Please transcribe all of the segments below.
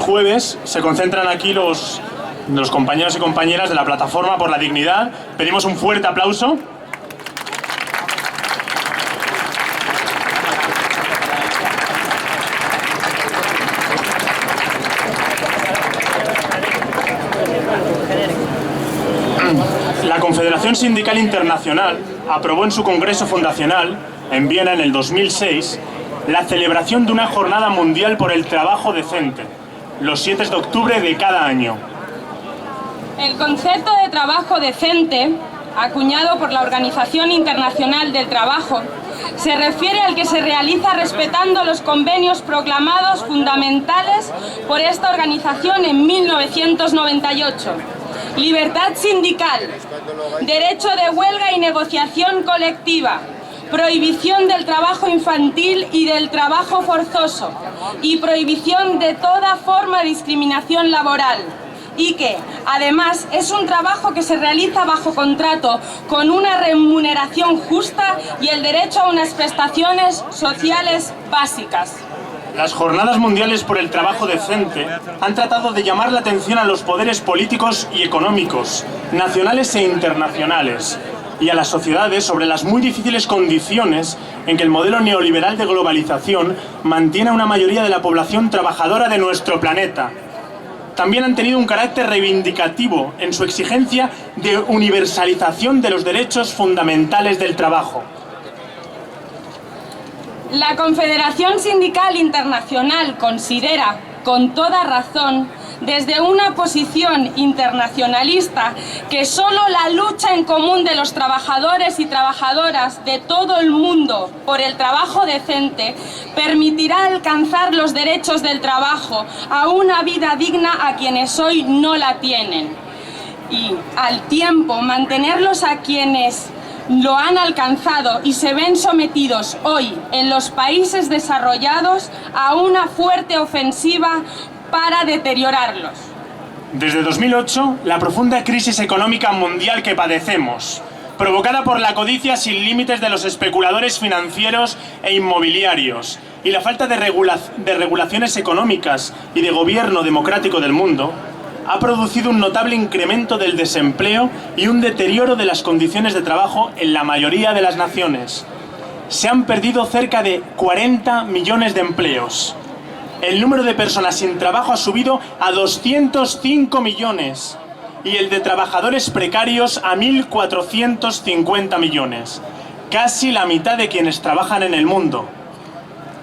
jueves se concentran aquí los compañeros y compañeras de la Plataforma por la Dignidad. Pedimos un fuerte aplauso. La Confederación Sindical Internacional aprobó en su Congreso Fundacional, en Viena en el 2006, la celebración de una Jornada Mundial por el Trabajo Decente, los 7 de octubre de cada año. El concepto de trabajo decente, acuñado por la Organización Internacional del Trabajo, se refiere al que se realiza respetando los convenios proclamados fundamentales por esta organización en 1998. Libertad sindical, derecho de huelga y negociación colectiva, prohibición del trabajo infantil y del trabajo forzoso y prohibición de toda forma de discriminación laboral. Y que, además, es un trabajo que se realiza bajo contrato con una remuneración justa y el derecho a unas prestaciones sociales básicas. Las Jornadas Mundiales por el Trabajo Decente han tratado de llamar la atención a los poderes políticos y económicos, nacionales e internacionales, y a las sociedades sobre las muy difíciles condiciones en que el modelo neoliberal de globalización mantiene a una mayoría de la población trabajadora de nuestro planeta. También han tenido un carácter reivindicativo en su exigencia de universalización de los derechos fundamentales del trabajo. La Confederación Sindical Internacional considera, con toda razón, desde una posición internacionalista, que solo la lucha en común de los trabajadores y trabajadoras de todo el mundo por el trabajo decente permitirá alcanzar los derechos del trabajo a una vida digna a quienes hoy no la tienen, y al tiempo mantenerlos a quienes lo han alcanzado y se ven sometidos hoy en los países desarrollados a una fuerte ofensiva para deteriorarlos. Desde 2008, la profunda crisis económica mundial que padecemos, provocada por la codicia sin límites de los especuladores financieros e inmobiliarios y la falta de regulaciones económicas y de gobierno democrático del mundo, ha producido un notable incremento del desempleo y un deterioro de las condiciones de trabajo en la mayoría de las naciones. Se han perdido cerca de 40 millones de empleos. El número de personas sin trabajo ha subido a 205 millones y el de trabajadores precarios a 1.450 millones, casi la mitad de quienes trabajan en el mundo.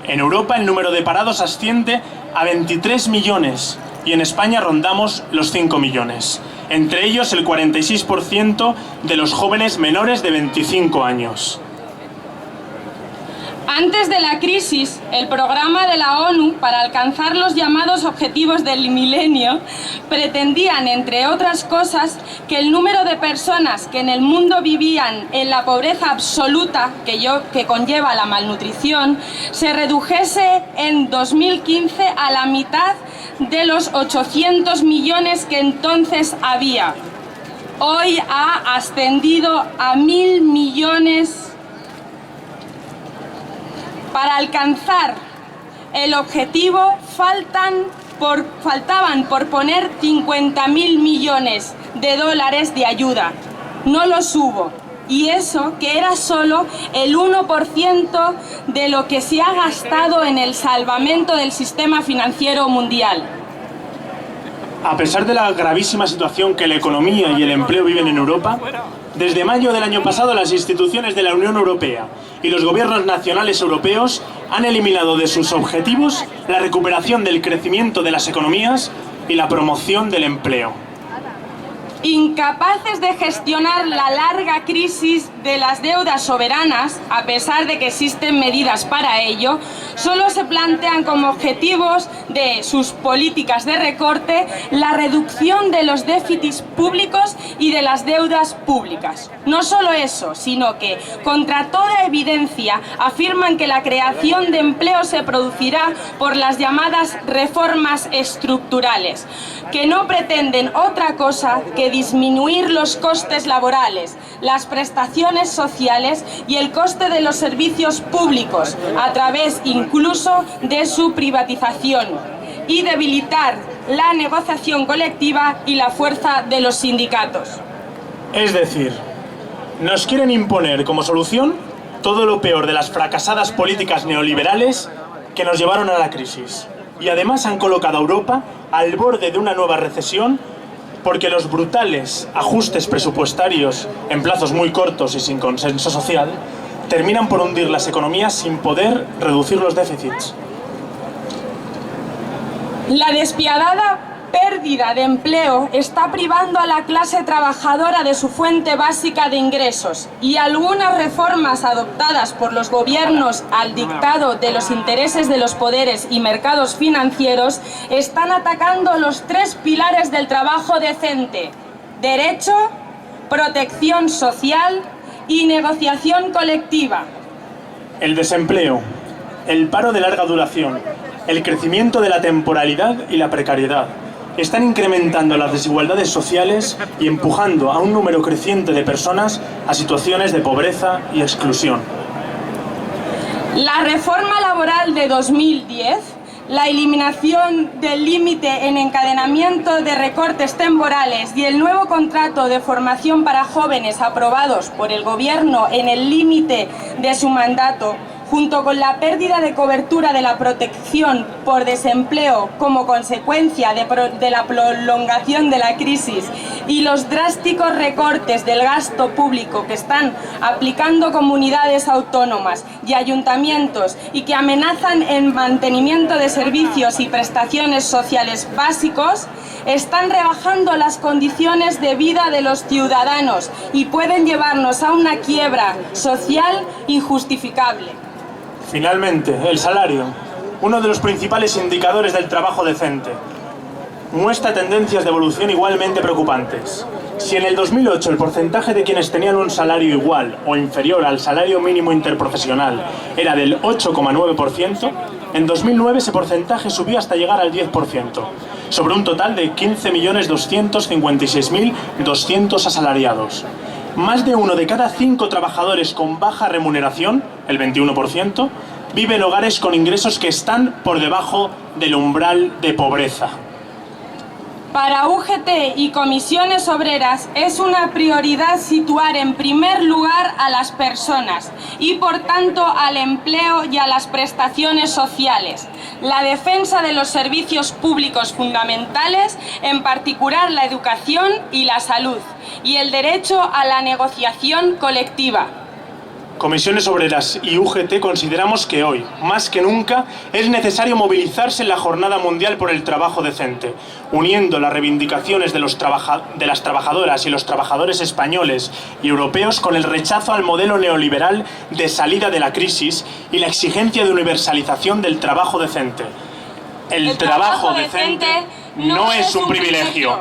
En Europa el número de parados asciende a 23 millones y en España rondamos los 5 millones, entre ellos el 46% de los jóvenes menores de 25 años. Antes de la crisis, el programa de la ONU para alcanzar los llamados objetivos del milenio pretendían, entre otras cosas, que el número de personas que en el mundo vivían en la pobreza absoluta que conlleva la malnutrición se redujese en 2015 a la mitad de los 800 millones que entonces había. Hoy ha ascendido a 1.000 millones. Para alcanzar el objetivo faltaban por poner 50.000 millones de dólares de ayuda. No los hubo. Y eso que era solo el 1% de lo que se ha gastado en el salvamento del sistema financiero mundial. A pesar de la gravísima situación que la economía y el empleo viven en Europa, desde mayo del año pasado las instituciones de la Unión Europea y los gobiernos nacionales europeos han eliminado de sus objetivos la recuperación del crecimiento de las economías y la promoción del empleo. Incapaces de gestionar la larga crisis de las deudas soberanas, a pesar de que existen medidas para ello, solo se plantean como objetivos de sus políticas de recorte la reducción de los déficits públicos y de las deudas públicas. No solo eso, sino que, contra toda evidencia, afirman que la creación de empleo se producirá por las llamadas reformas estructurales, que no pretenden otra cosa que disminuir los costes laborales, las prestaciones sociales y el coste de los servicios públicos, a través incluso de su privatización. y debilitar la negociación colectiva y la fuerza de los sindicatos. Es decir, nos quieren imponer como solución todo lo peor de las fracasadas políticas neoliberales que nos llevaron a la crisis. Y además han colocado a Europa al borde de una nueva recesión porque los brutales ajustes presupuestarios en plazos muy cortos y sin consenso social terminan por hundir las economías sin poder reducir los déficits. La despiadada pérdida de empleo está privando a la clase trabajadora de su fuente básica de ingresos y algunas reformas adoptadas por los gobiernos al dictado de los intereses de los poderes y mercados financieros están atacando los tres pilares del trabajo decente: derecho, protección social y negociación colectiva. El desempleo, el paro de larga duración, el crecimiento de la temporalidad y la precariedad están incrementando las desigualdades sociales y empujando a un número creciente de personas a situaciones de pobreza y exclusión. La reforma laboral de 2010, la eliminación del límite en encadenamiento de recortes temporales y el nuevo contrato de formación para jóvenes aprobados por el Gobierno en el límite de su mandato, junto con la pérdida de cobertura de la protección por desempleo como consecuencia de la prolongación de la crisis y los drásticos recortes del gasto público que están aplicando comunidades autónomas y ayuntamientos y que amenazan el mantenimiento de servicios y prestaciones sociales básicos, están rebajando las condiciones de vida de los ciudadanos y pueden llevarnos a una quiebra social injustificable. Finalmente, el salario, uno de los principales indicadores del trabajo decente, muestra tendencias de evolución igualmente preocupantes. Si en el 2008 el porcentaje de quienes tenían un salario igual o inferior al salario mínimo interprofesional era del 8,9%, en 2009 ese porcentaje subió hasta llegar al 10%, sobre un total de 15.256.200 asalariados. Más de 1 de cada 5 trabajadores con baja remuneración, el 21%, vive en hogares con ingresos que están por debajo del umbral de pobreza. Para UGT y comisiones obreras es una prioridad situar en primer lugar a las personas y por tanto al empleo y a las prestaciones sociales, la defensa de los servicios públicos fundamentales, en particular la educación y la salud, y el derecho a la negociación colectiva. Comisiones Obreras y UGT consideramos que hoy, más que nunca, es necesario movilizarse en la Jornada Mundial por el Trabajo Decente, uniendo las reivindicaciones de las trabajadoras y los trabajadores españoles y europeos con el rechazo al modelo neoliberal de salida de la crisis y la exigencia de universalización del trabajo decente. El trabajo decente no es un privilegio,